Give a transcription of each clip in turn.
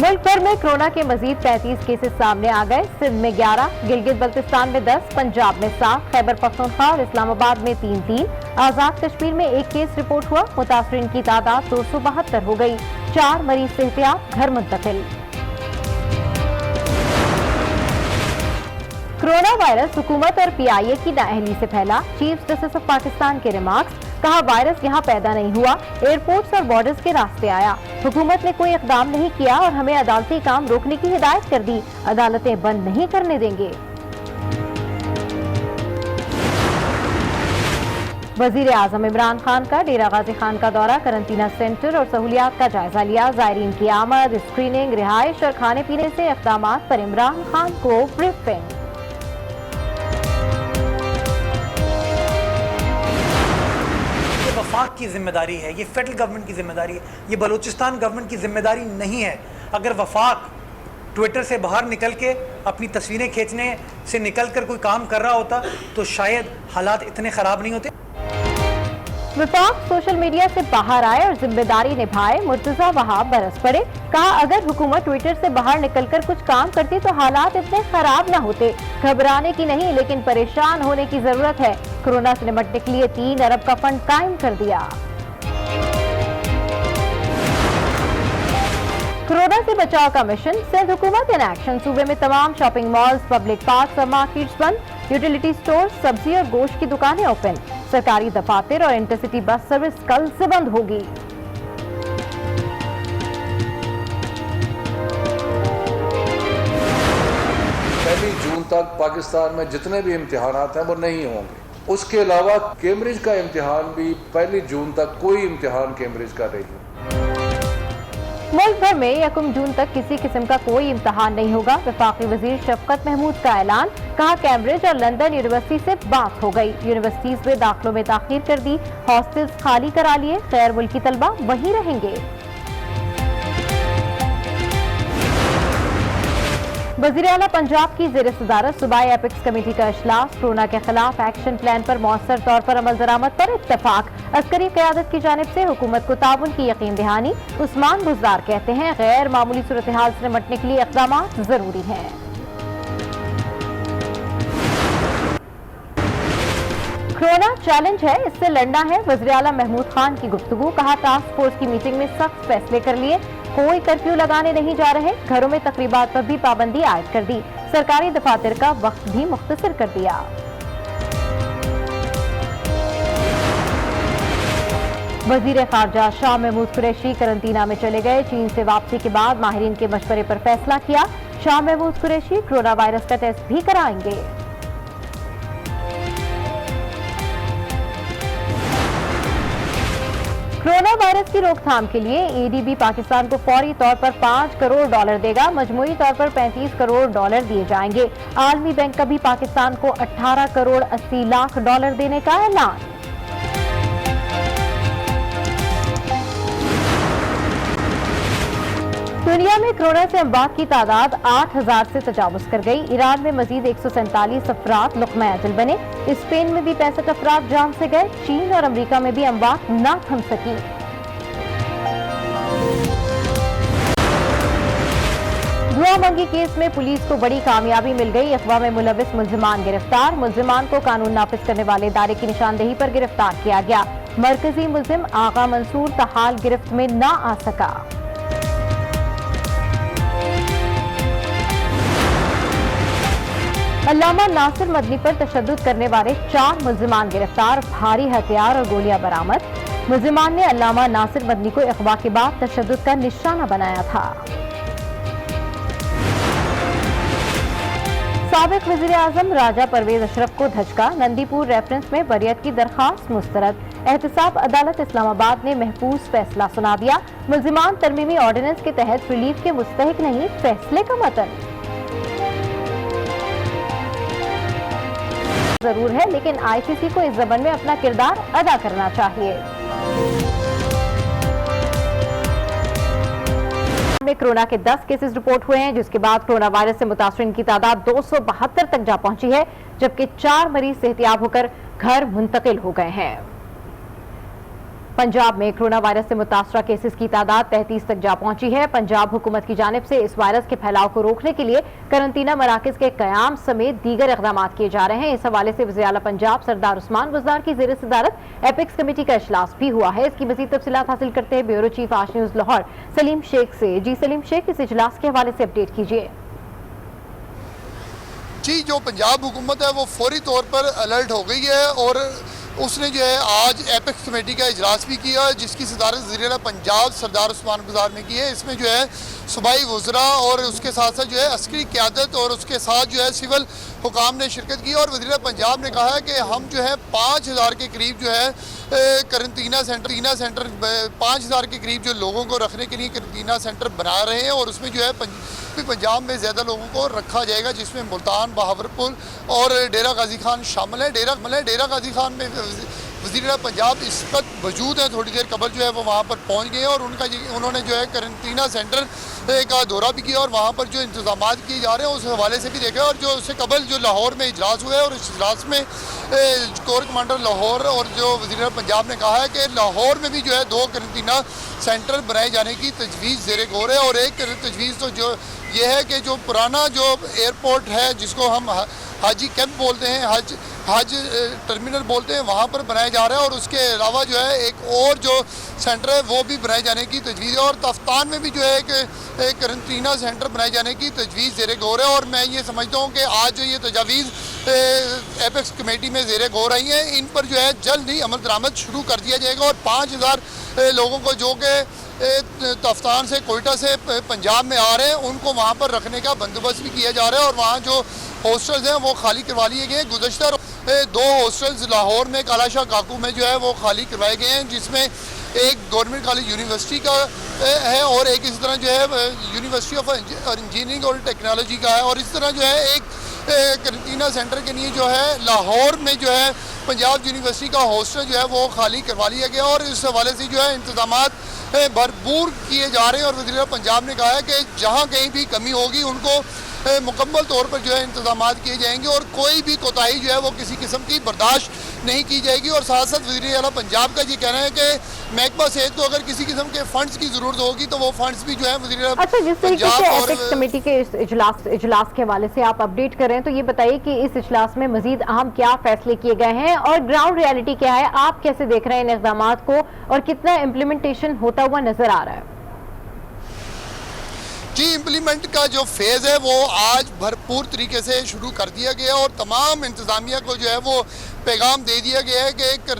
मुल्क भर में कोरोना के मजीद 35 केसेस सामने आ गए। सिंध में 11, गिलगित बल्तिस्तान में 10, पंजाब में 7, खैबर पख्तूनख्वा और इस्लामाबाद में 3, आजाद कश्मीर में 1 केस रिपोर्ट हुआ। मुतासरीन की तादाद 272 हो गई। 4 मरीज सेहतियाब घर मुंतकिल। कोरोना वायरस हुकूमत और PIA की नाअहली से फैला। चीफ जस्टिस ऑफ पाकिस्तान के रिमार्क्स, कहा वायरस यहाँ पैदा नहीं हुआ, एयरपोर्ट्स और बॉर्डर्स के रास्ते आया। हुकूमत ने कोई इकदाम नहीं किया और हमें अदालती काम रोकने की हिदायत कर दी। अदालतें बंद नहीं करने देंगे। वजीर आजम इमरान खान का डेरा गाजी खान का दौरा, करंटीना सेंटर और सहूलियात का जायजा लिया। जायरीन की आमद, स्क्रीनिंग, रिहाइश और खाने पीने से इक़दामात पर इमरान खान को ब्रीफिंग। वफाक की जिम्मेदारी है, ये फेडरल गवर्नमेंट की जिम्मेदारी है, ये बलूचिस्तान गवर्नमेंट की जिम्मेदारी नहीं है। अगर वफाक ट्विटर से बाहर निकल के अपनी तस्वीरें खींचने से निकल कर कोई काम कर रहा होता तो शायद हालात इतने ख़राब नहीं होते। वफाक सोशल मीडिया से बाहर आए और जिम्मेदारी निभाए। मुर्तजा वहाब बरस पड़े, कहा अगर हुकूमत ट्विटर से बाहर निकलकर कुछ काम करती तो हालात इतने खराब न होते। घबराने की नहीं लेकिन परेशान होने की जरूरत है। कोरोना से निपटने के लिए 3 अरब का फंड कायम कर दिया। कोरोना से बचाव का मिशन, सिंध हुकूमत इन एक्शन। सूबे में तमाम शॉपिंग मॉल्स, पब्लिक पार्क और मार्केट्स बंद। यूटिलिटी स्टोर, सब्जी और गोश्त की दुकानें ओपन। सरकारी दफातर और इंटरसिटी बस सर्विस कल से बंद होगी। पहली जून तक पाकिस्तान में जितने भी इम्तिहानात हैं वो नहीं होंगे। उसके अलावा कैम्ब्रिज का इम्तिहान भी 1 जून तक कोई इम्तिहान कैम्ब्रिज का नहीं होगा। मुल्क भर में 1 जून तक किसी किस्म का कोई इम्तिहान नहीं होगा। वफाकी वजीर शफकत महमूद का ऐलान, कहा कैम्ब्रिज और लंदन यूनिवर्सिटी से बात हो गई। यूनिवर्सिटीज में दाखिलों में ताखीर कर दी, हॉस्टल्स खाली करा लिए, गैर मुल्की तलबा वहीं रहेंगे। वज़ीर आला पंजाब की ज़ेर सदारत सूबाई एपिक्स कमेटी का इजलास। कोरोना के खिलाफ एक्शन प्लान पर मौसर तौर पर अमल दरामद पर इत्तफाक। अस्करी क़यादत की जानिब से हुकूमत को ताउन की यकीन दहानी। उस्मान बुज़दार कहते हैं गैर मामूली सूरत हाल से निपटने के लिए इक़दामात जरूरी हैं। कोरोना चैलेंज है, इससे लड़ना है। वज़ीर आला महमूद खान की गुफ्तगू, कहा टास्क फोर्स की मीटिंग में सख्त फैसले कर लिए। कोई कर्फ्यू लगाने नहीं जा रहे। घरों में तकरीबात पर भी पाबंदी आयद कर दी। सरकारी दफातर का वक्त भी मुख्तसर कर दिया। वजीर खारजा शाह महमूद कुरैशी करंटीना में चले गए। चीन से वापसी के बाद माहिरीन के मशवरे पर फैसला किया। शाह महमूद कुरैशी कोरोना वायरस का टेस्ट भी कराएंगे। कोरोना वायरस की रोकथाम के लिए ADB पाकिस्तान को फौरी तौर पर $5 करोड़ देगा। मजमूई तौर पर $35 करोड़ दिए जाएंगे। आलमी बैंक का भी पाकिस्तान को $18 करोड़ 80 लाख देने का ऐलान। दुनिया में कोरोना से अमवात की तादाद 8000 से तजावुज कर गई। ईरान में मजीद 147 अफराद लुक़्मा अजल बने। स्पेन में भी 65 अफराद जान से गए। चीन और अमेरिका में भी अमवात न थम सकी। दुआ मंगी केस में पुलिस को बड़ी कामयाबी मिल गई। अफवाह में मुलविस मुल्जिमान गिरफ्तार। मुल्जिमान को कानून नाफिज करने वाले इदारे की निशानदेही पर गिरफ्तार किया गया। मरकजी मुल्जिम आगा मंसूर तहाल गिरफ्त में न आ सका। अल्लामा नासिर मदनी पर तशद्दुद करने वाले 4 मुल्जिमान गिरफ्तार। भारी हथियार और गोलियां बरामद। मुल्जिमान ने अल्लामा नासिर मदनी को अगवा के बाद तशद्दुद का निशाना बनाया था। साबिक वज़ीर आज़म राजा परवेज अशरफ को धचका। नंदीपुर रेफरेंस में बरियत की दरखास्त मुस्तरद। एहतसाब अदालत इस्लामाबाद ने महफूज फैसला सुना दिया। मुल्जिमान तरमीमी ऑर्डिनेंस के तहत रिलीफ के मुस्तहिक नहीं, फैसले का मतन जरूर है, लेकिन ICC को इस ज़मन में अपना किरदार अदा करना चाहिए। में कोरोना के 10 केसेस रिपोर्ट हुए हैं, जिसके बाद कोरोना वायरस से मुतासरीन की तादाद 272 तक जा पहुंची है, जबकि 4 मरीज सेहतियाब होकर घर मुंतकिल हो गए हैं। पंजाब में कोरोना वायरस से मुतासरा केसेस की तादाद 33 तक जा पहुंची है। पंजाब हुकूमत की जानिब से इस वायरस के फैलाव को रोकने के लिए करंतना मराकज के कयाम समेत दीगर इक़दाम किए जा रहे हैं। इस हवाले से वज़ीर आला पंजाब सरदार उस्मान गुज़दार की ज़ेर सदारत एपेक्स कमेटी का इजलास भी हुआ है। इसकी मज़ीद तफसीलात हासिल करते हैं ब्यूरो चीफ आज न्यूज़ लाहौर सलीम शेख से। जी सलीम शेख, इस इजलास के हवाले से अपडेट कीजिए। जी, जो पंजाब हुकूमत है वो फौरी तौर पर अलर्ट हो गई है और उसने जो है आज एपेक्स कमेटी का इजलास भी किया, जिसकी सदारत वज़ीर-ए-आला पंजाब सरदार उस्मान गुज़दार ने की है। इसमें जो है सूबाई वज़रा और उसके साथ साथ जो है अस्करी क़यादत और उसके साथ जो है सिविल हुकाम ने शिरकत की और वज़ीर पंजाब ने कहा है कि हम जो है 5000 के करीब जो है करंतना सेंटर 5000 के करीब जो लोगों को रखने के लिए करंतना सेंटर बना रहे हैं और उसमें जो है पंजाब में ज़्यादा लोगों को रखा जाएगा, जिसमें मुल्तान, बहावलपुर और डेरा गाजी खान शामिल है। डेरा गाजी खान में वज़ीर पंजाब इस वक्त मौजूद है, थोड़ी देर कबल जो है वो वहाँ पर पहुँच गए और उन्होंने जो है करंतना सेंटर का दौरा भी किया और वहाँ पर जो इंतजाम किए जा रहे हैं उस हवाले से भी देखा। और जो उससे कबल जो लाहौर में इजलास हुआ है और इस इजलास में कोर कमांडर लाहौर और जो वज़ीर पंजाब ने कहा है कि लाहौर में भी जो है 2 करंतना सेंटर बनाए जाने की तजवीज़ ज़ेरे गौर है। और एक तजवीज़ तो जो ये है कि जो पुराना जो एयरपोर्ट है जिसको हम हाजी कैंप बोलते हैं, हज टर्मिनल बोलते हैं, वहाँ पर बनाया जा रहा है और उसके अलावा जो है एक और जो सेंटर है वो भी बनाए जाने की तजवीज़ है। और तफ्तान में भी जो है एक करंतना सेंटर बनाए जाने की तजवीज़ ज़ेरे गौर है। और मैं ये समझता हूँ कि आज जो ये तजावीज़ एपेक्स कमेटी में ज़ेरे गौर आई हैं, इन पर जो है जल्द ही अमल दरामद शुरू कर दिया जाएगा और 5000 लोगों को जो कि तफ्तान से कोयटा से पंजाब में आ रहे हैं उनको वहाँ पर रखने का बंदोबस्त भी किया जा रहा है। और वहाँ जो हॉस्टल्स हैं वो खाली करवा लिए गए हैं। गुज़श्ता 2 हॉस्टल्स लाहौर में कालाशाह काकू में जो है वो खाली करवाए गए हैं, जिसमें एक गवर्नमेंट कॉलेज यूनिवर्सिटी का है और एक इस तरह जो है यूनिवर्सिटी ऑफ इंजीनियरिंग और टेक्नोलॉजी का है। और इस तरह जो है एक करंतना सेंटर के लिए जो है लाहौर में जो है पंजाब यूनिवर्सिटी का हॉस्टल जो है वो खाली करवा लिया गया और इस हवाले से जो है इंतजामात भरपूर किए जा रहे हैं। और वज़ीर पंजाब ने कहा है कि जहाँ कहीं भी कमी होगी उनको मुकम्मल तौर पर जो है इंतजामात किए जाएंगे और कोई भी कोताही जो है वो किसी किस्म की बर्दाश्त नहीं की जाएगी। और साथ साथ वज़ीर आला पंजाब का ये कहना है कि महकमा सेहत को अगर किसी किस्म के फंड्स की ज़रूरत होगी तो वो फंड्स भी जो है वज़ीर आला अच्छा, जिस तरीके से एपेक्स कमेटी के इस इजलास के हवाले से आप अपडेट कर रहे हैं, तो ये बताइए कि इस इजलास में मजीद अहम क्या फैसले किए गए हैं और ग्राउंड रियलिटी क्या है, आप कैसे देख रहे हैं इन इक़दाम को और कितना इम्प्लीमेंटेशन होता हुआ नजर आ रहा है? जी, इम्प्लीमेंट का जो फेज़ है वो आज भरपूर तरीके से शुरू कर दिया गया और तमाम इंतज़ामिया को जो है वो पैगाम दे दिया गया है कि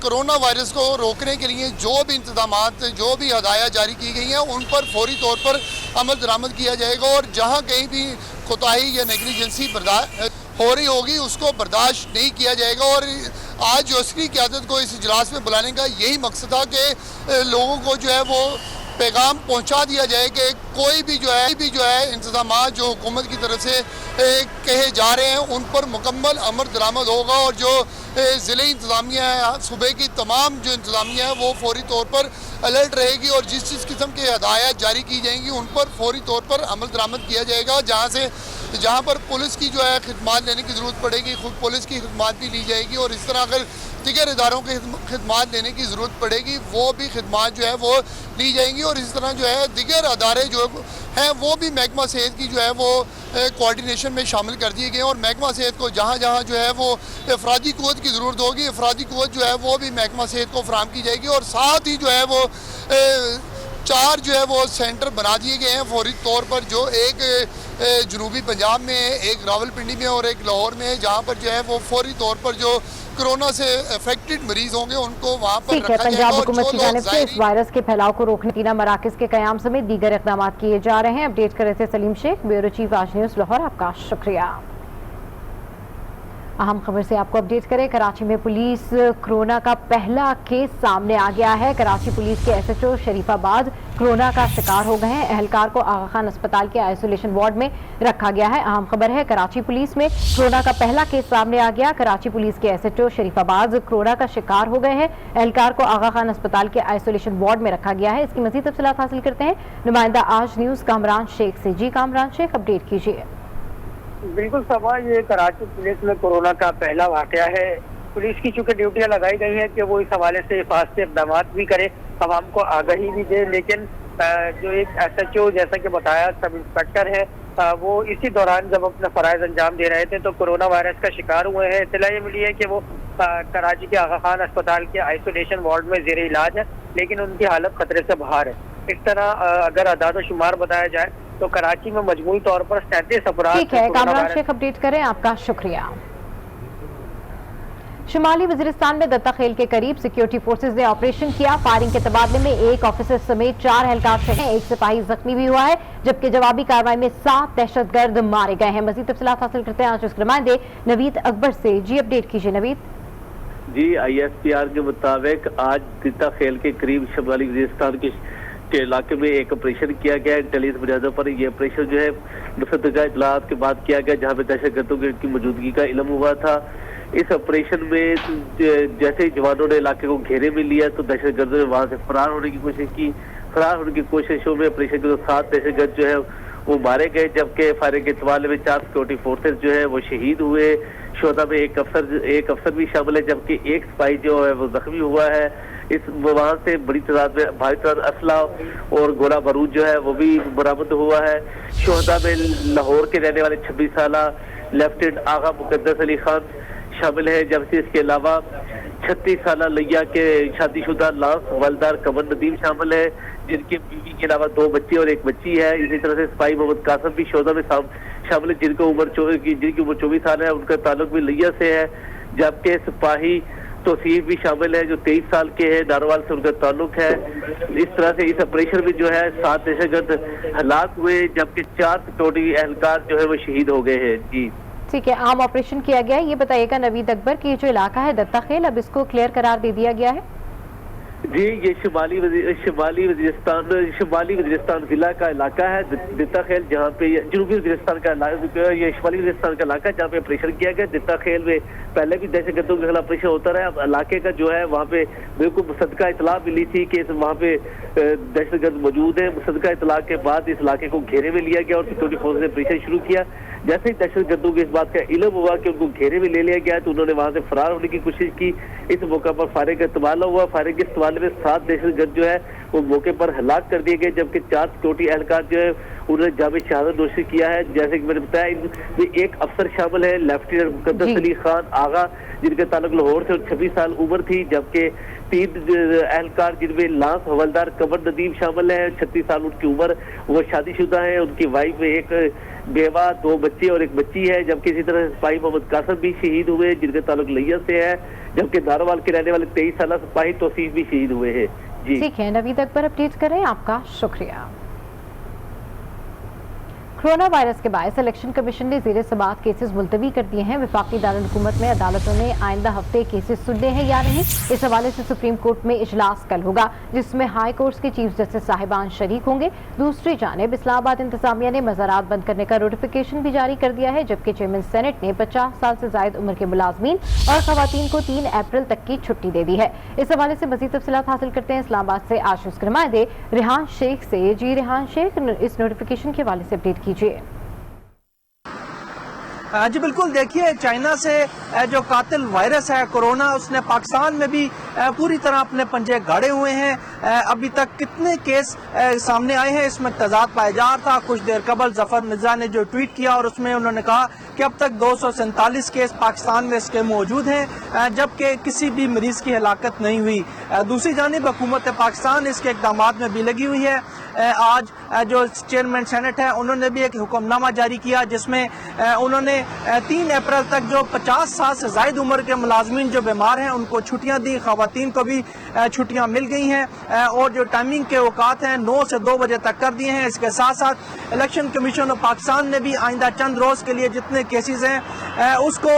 कोरोना वायरस को रोकने के लिए जो भी इंतज़ामात, जो भी हदायत जारी की गई हैं उन पर फौरी तौर पर अमल दरामद किया जाएगा और जहाँ कहीं भी कोताही या नेग्लिजेंसी हो रही होगी उसको बर्दाश्त नहीं किया जाएगा। और आज जो अस्करी क़यादत को इस इजलास में बुलाने का यही मकसद था कि लोगों को जो है वो पैगाम पहुंचा दिया जाए कि कोई भी जो है इंतजाम जो हुकूमत की तरफ से कहे जा रहे हैं उन पर मुकम्मल अमल दरामद होगा और जो ज़िले इंतज़ामिया है, सूबे की तमाम जो इंतज़ामिया है वो फौरी तौर पर अलर्ट रहेगी और जिस किस्म की हदायत जारी की जाएंगी उन पर फौरी तौर पर अमल दरामद किया जाएगा। जहाँ पर पुलिस की जो है खिदमात लेने की ज़रूरत पड़ेगी खुद पुलिस की खिदमात भी ली जाएगी और इस तरह अगर दिगर इदारों की खिदमात लेने की ज़रूरत पड़ेगी वो भी खिदमात जो है वो ली जाएंगी। और इस तरह जो है दिगर अदारे जो हैं वो भी महकमा सेहत की जो है वो कोऑर्डिनेशन में शामिल कर दिए गए और महकमा सेहत को जहाँ जहाँ जो है वो अफरादी क़ुव्वत की ज़रूरत होगी अफरादी क़ुव्वत जो है वो भी महकमा सेहत को फराहम की जाएगी। और साथ ही जो है वो 4 जो है वो सेंटर बना दिए गए हैं फौरी तौर पर, जो एक जनूबी पंजाब में है, एक रावलपिंडी में और एक लाहौर में है, जहाँ पर जो है वो फौरी तौर पर जो कोरोना से अफेक्टेड मरीज होंगे उनको वहाँ पर रखा जाएगा। पंजाब हुकूमत की जानिब से इस वायरस के फैलाव को रोकने करंतना मराकज के कयाम समेत दीगर इक़दाम किए जा रहे हैं। अपडेट कर रहे थे सलीम शेख, ब्यूरो चीफ आज न्यूज़ लाहौर, आपका शुक्रिया। अहम खबर से आपको अपडेट करें, कराची में पुलिस कोरोना का पहला केस सामने आ गया है। कराची पुलिस के SHO शरीफाबाद कोरोना का शिकार हो गए हैं। एहलकार को आगा खान अस्पताल के आइसोलेशन वार्ड में रखा गया है। अहम खबर है, कराची पुलिस में कोरोना का पहला केस सामने आ गया। कराची पुलिस के SHO शरीफाबाद कोरोना का शिकार हो गए हैं। एहलकार को आगा खान अस्पताल के आइसोलेशन वार्ड में रखा गया है। इसकी मज़ीद तफसीलात हासिल करते हैं नुमाइंदा आज न्यूज़ कामरान शेख से। जी कामरान शेख, अपडेट कीजिए। बिल्कुल सबा, ये कराची पुलिस में कोरोना का पहला वाकया है। पुलिस की चूंकि ड्यूटियां लगाई गई हैं कि वो इस हवाले से फास्ते इक़दाम भी करे, आवाम को आगाही भी दे, लेकिन जो एक SHO जैसा कि बताया सब इंस्पेक्टर है, वो इसी दौरान जब अपना फराइज अंजाम दे रहे थे तो कोरोना वायरस का शिकार हुए हैं। इत्तला ये मिली है कि वो कराची के आगा खान अस्पताल के आइसोलेशन वार्ड में ज़ेर इलाज है, लेकिन उनकी हालत खतरे से बाहर है। इस तरह अगर अदाद शुमार बताया जाए तो कराची में मजमूई तौर पर 37 अपराध। ठीक है, कामरान शेख अपडेट करें, आपका शुक्रिया। शुमाली वजीरिस्तान में दत्ता खेल के करीब सिक्योरिटी फोर्सेज ने ऑपरेशन किया। फायरिंग के तबादले में एक ऑफिसर समेत 4 एहलकार शहीद हैं, एक सिपाही जख्मी भी हुआ है, जबकि जवाबी कार्रवाई में 7 दहशतगर्द मारे गए हैं। मजीद तफसीलात हासिल करते हैं आज उसके नुमाइंदे नवीद अकबर से। जी अपडेट कीजिए नवीद। जी, ISPR के मुताबिक आज दत्ता खेल के करीब शुमाली वजीरिस्तान के इलाके में एक ऑपरेशन किया गया। इंटेलिजेंस बुनियादों पर ये ऑपरेशन जो है मुसद्दका इतलात के बाद किया गया, जहाँ पे दहशतगर्दों की मौजूदगी का इल्म हुआ था। इस ऑपरेशन में जैसे ही जवानों ने इलाके को घेरे में लिया तो दहशतगर्दों ने वहां से फरार होने की कोशिश की। फरार होने की कोशिशों में ऑपरेशन के 7 दहशतगर्द जो है वो मारे गए, जबकि फायरिंग के तबादले में 4 सिक्योरिटी फोर्सेज जो है वो शहीद हुए। शोधा में एक अफसर भी शामिल है, जबकि एक सिपाही जो है वो जख्मी हुआ है। इस वहां से बड़ी तादाद में भारी तादाद असला और गोला बारूद जो है वो भी बरामद हुआ है। शोहदा में लाहौर के रहने वाले 26 साल लेफ्टिनेंट आगा मुकद्दस अली खान शामिल है, जबकि इसके अलावा 36 साल लिया के शादीशुदा लांस हवलदार कमर नदीम शामिल है, जिनके बीवी के अलावा 2 बच्चे और 1 बच्ची है। इसी तरह से सिपाही मोहम्मद कासम भी शोधा में शामिल है, जिनकी उम्र 24 साल है, उनका ताल्लुक भी लिया से है। जबकि सिपाही तौसीफ भी शामिल है जो 23 साल के हैं, नारोवाल से उनका ताल्लुक है। इस तरह से इस ऑपरेशन में जो है 7 दहशतगर्द हलाक हुए, जबकि 4 सिक्योरिटी एहलकार जो है वो शहीद हो गए हैं। जी ठीक है, आम ऑपरेशन किया गया है। ये बताइएगा नवीद अकबर कि जो इलाका है दत्ता खेल, अब इसको क्लियर करार दे दिया गया है? जी, ये शुमाली वजीरिस्तान जिला का इलाका है दत्ता खेल, जहाँ पे जनूबी वजीरिस्तान का ये शुमाली वजीरिस्तान का इलाका है जहाँ पे ऑपरेशन किया गया। दत्ता खेल में पहले भी दहशतगर्दों के खिलाफ ऑपरेशन होता रहा। अब इलाके का जो है वहाँ पे बिल्कुल मुसद्दका इतला मिली थी कि वहाँ पे दहशतगर्द मौजूद है। मुसद्दका इतला के बाद इस इलाके को घेरे में लिया गया और सिक्योरिटी फोर्स ने ऑपरेशन शुरू किया। जैसे ही दहशतगर्दों को इस बात का इल्म हुआ कि उनको घेरे में ले लिया गया तो उन्होंने वहां से फरार होने की कोशिश की। इस मौके पर फायरिंग का इस्तेमाल हुआ। फायरिंग के इस्तेमाल में 7 दहशतगर्द जो है वो मौके पर हलाक कर दिए गए, जबकि 4 सिक्योरिटी एहलकार जो है उन्होंने जामे शहादत नोशी किया है। जैसे कि मैंने बताया, इनमें एक अफसर शामिल है लेफ्टिनेंट मुकद्दस अली खान आगा, जिनका ताल्लुक लाहौर से 26 साल उम्र थी, जबकि 3 एहलकार जिनमें लांस हवलदार कमर नदीम शामिल है, 36 साल उनकी उम्र, वो शादीशुदा है। उनकी वाइफ में एक बेवा, 2 बच्चे और 1 बच्ची है। जबकि इसी तरह सिपाही मोहम्मद कासम भी शहीद हुए, जिनका ताल्लुक लिया से है, जबकि नारोवाल के रहने वाले 23 साल सिपाही तौसीफ भी शहीद हुए हैं। जी ठीक है, नवीद अकबर अपडेट करें, आपका शुक्रिया। कोरोना वायरस के बायस इलेक्शन कमीशन ने ज़ेर समाअत केसेस मुलतवी कर दिए हैं। वफाकी दारुल-हुकूमत में अदालतों ने आइंदा हफ्ते केसेस सुनने हैं या नहीं, इस हवाले से सुप्रीम कोर्ट में इजलास कल होगा, जिसमें हाई कोर्ट के चीफ जस्टिस साहिबान शरीक होंगे। दूसरी जानिब इस्लामाबाद इंतजामिया ने मज़ारात बंद करने का नोटिफिकेशन भी जारी कर दिया है, जबकि चेयरमैन सेनेट ने 50 साल से जायद उम्र के मुलाजमीन और खवातीन को 3 अप्रैल तक की छुट्टी दे दी है। इस हवाले से मज़ीद तफसीलात हासिल करते हैं इस्लामाबाद से आशुष नुमाइंदे रिहान शेख से। जी रिहान शेख, इस नोटिफिकेशन के हवाले से अपडेट कीजिए। जी बिल्कुल, देखिए चाइना से जो कातिल वायरस है कोरोना, उसने पाकिस्तान में भी पूरी तरह अपने पंजे गाड़े हुए हैं। अभी तक कितने केस सामने आए हैं इसमें तजाद पाया जा रहा था। कुछ देर कबल जफर मिर्जा ने जो ट्वीट किया और उसमें उन्होंने कहा कि अब तक 247 केस पाकिस्तान में इसके मौजूद हैं, जबकि किसी भी मरीज की हलाकत नहीं हुई। दूसरी जानिब हुकूमत पाकिस्तान इसके इक़दामात में भी लगी हुई है। आज जो चेयरमैन सेनेट है उन्होंने भी एक हुक्मनामा जारी किया, जिसमें उन्होंने 3 अप्रैल तक जो 50 साल से ज़ायद उम्र के मुलाजमीन जो बीमार हैं उनको छुट्टियां दी, खवातीन को भी छुट्टियां मिल गई हैं और जो टाइमिंग के औकात हैं 9 से 2 बजे तक कर दिए हैं। इसके साथ साथ इलेक्शन कमीशन ऑफ पाकिस्तान ने भी आइंदा चंद रोज़ के लिए जितने केसेस हैं उसको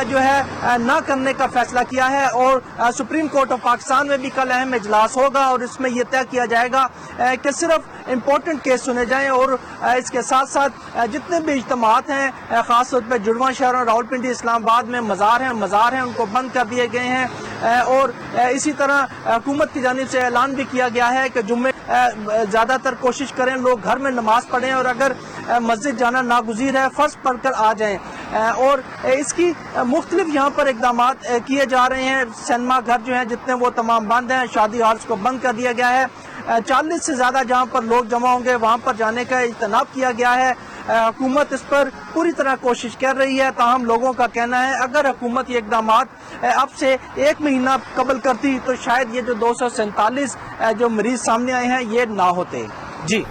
जो है ना करने का फैसला किया है और सुप्रीम कोर्ट ऑफ पाकिस्तान में भी कल अहम इजलास होगा और इसमें यह तय किया जाएगा कि सिर्फ इम्पोर्टेंट केस सुने जाएं और इसके साथ साथ जितने भी इज्तिमात हैं, खास तौर पर जुड़वा शहर और रावलपिंडी इस्लामाबाद में मज़ार हैं उनको बंद कर दिए गए हैं। और इसी तरह हुकूमत की जानिब से ऐलान भी किया गया है कि जुम्मे ज़्यादातर कोशिश करें लोग घर में नमाज पढ़ें और अगर मस्जिद जाना नागुज़ीर है फ़र्ज पढ़कर आ जाएं। اور اس کی مختلف یہاں پر اقدامات کیے جا رہے ہیں. سینما گھر جو ہیں جتنے وہ تمام بند ہیں, شادی ہالس کو بند کر دیا گیا ہے. 40 سے زیادہ جہاں پر لوگ جمع ہوں گے وہاں پر جانے کا اجتناب کیا گیا ہے. حکومت اس پر پوری طرح کوشش کر رہی ہے, تاہم لوگوں کا کہنا ہے اگر حکومت یہ اقدامات اب سے 1 مہینہ قبل کرتی تو شاید یہ جو 247 جو مریض سامنے آئے ہیں یہ نہ ہوتے. جی